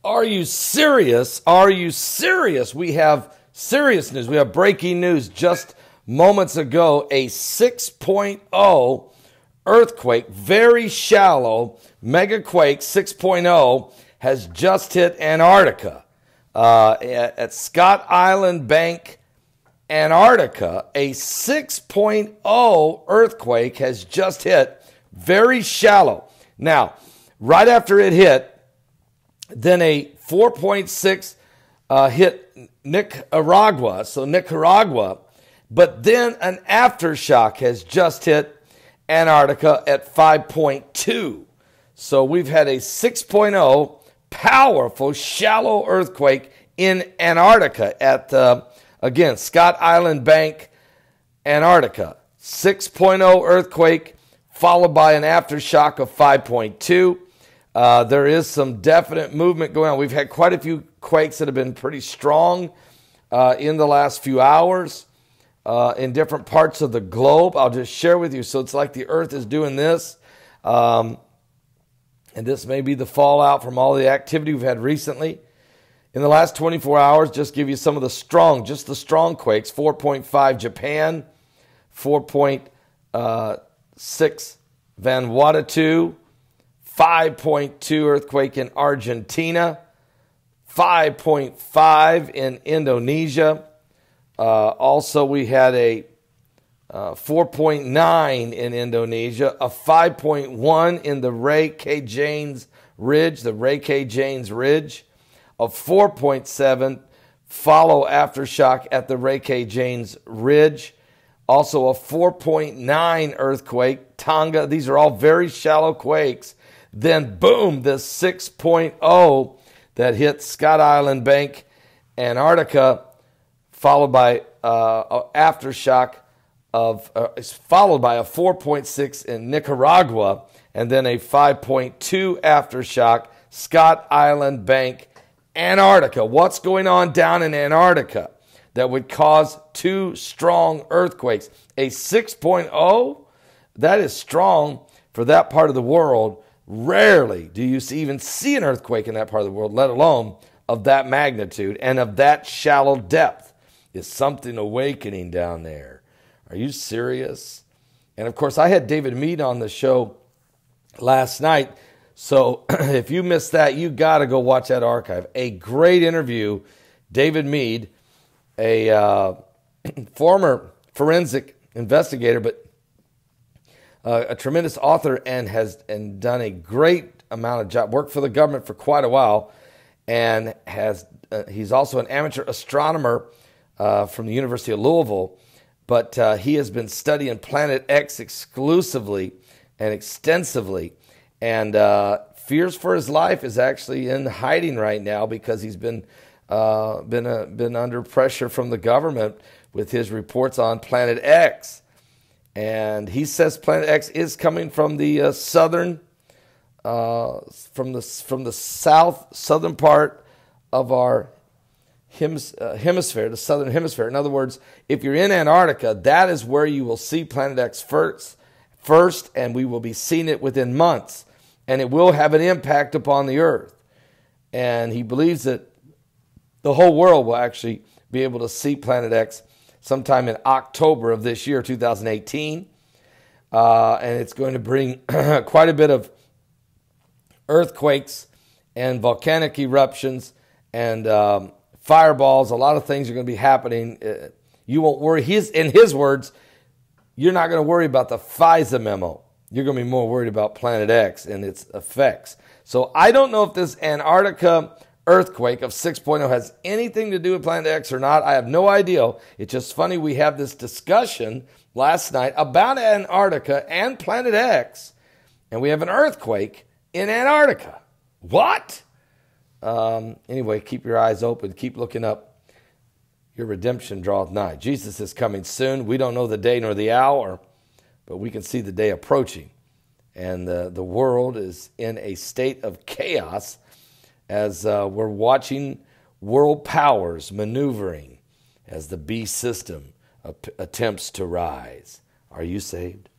Are you serious? Are you serious? We have serious news. We have breaking news just moments ago. A 6.0 earthquake, very shallow, mega quake 6.0 has just hit Antarctica. At Scott Island Bank, Antarctica, a 6.0 earthquake has just hit, very shallow. Now, right after it hit, then a 4.6 hit Nicaragua, but then an aftershock has just hit Antarctica at 5.2. So we've had a 6.0 powerful, shallow earthquake in Antarctica at, again, Scott Island Bank, Antarctica. 6.0 earthquake followed by an aftershock of 5.2. There is some definite movement going on. We've had quite a few quakes that have been pretty strong in the last few hours in different parts of the globe. I'll just share with you. So it's like the earth is doing this. And this may be the fallout from all the activity we've had recently. In the last 24 hours, just give you some of the strong quakes. 4.5 Japan, 4.6 Vanuatu, 5.2 earthquake in Argentina, 5.5 in Indonesia. Also, we had a 4.9 in Indonesia, a 5.1 in the Ray K. James Ridge, a 4.7 follow aftershock at the Ray K. James Ridge. Also a 4.9 earthquake, Tonga. These are all very shallow quakes. Then, boom, this 6.0 that hit Scott Island Bank, Antarctica, followed by aftershock followed by a 4.6 in Nicaragua, and then a 5.2 aftershock, Scott Island Bank, Antarctica. What's going on down in Antarctica that would cause two strong earthquakes? A 6.0, that is strong for that part of the world. Rarely do you even see an earthquake in that part of the world, let alone of that magnitude and of that shallow depth. Is something awakening down there? Are you serious? And of course, I had David Mead on the show last night. So if you missed that, you got to go watch that archive. A great interview. David Mead, a former forensic investigator, but a tremendous author, and has done a great amount of job, worked for the government for quite a while, and he's also an amateur astronomer from the University of Louisville, but he has been studying Planet X exclusively and extensively, and fears for his life, is actually in hiding right now because he's been under pressure from the government with his reports on Planet X. And he says Planet X is coming from the southern part of our hemisphere, the southern hemisphere. In other words, if you're in Antarctica, that is where you will see Planet X first, and we will be seeing it within months, and it will have an impact upon the earth. And he believes that the whole world will actually be able to see Planet X sometime in October of this year, 2018. And it's going to bring quite a bit of earthquakes and volcanic eruptions and fireballs. A lot of things are going to be happening. You won't worry. In his words, you're not going to worry about the FISA memo. You're going to be more worried about Planet X and its effects. So I don't know if this Antarctica earthquake of 6.0 has anything to do with Planet X or not. I have no idea. It's just funny we have this discussion last night about Antarctica and Planet X, and we have an earthquake in Antarctica. What? Anyway, keep your eyes open. Keep looking up. Your redemption draweth nigh. Jesus is coming soon. We don't know the day nor the hour, but we can see the day approaching. And the world is in a state of chaos as we're watching world powers maneuvering as the beast system attempts to rise. Are you saved?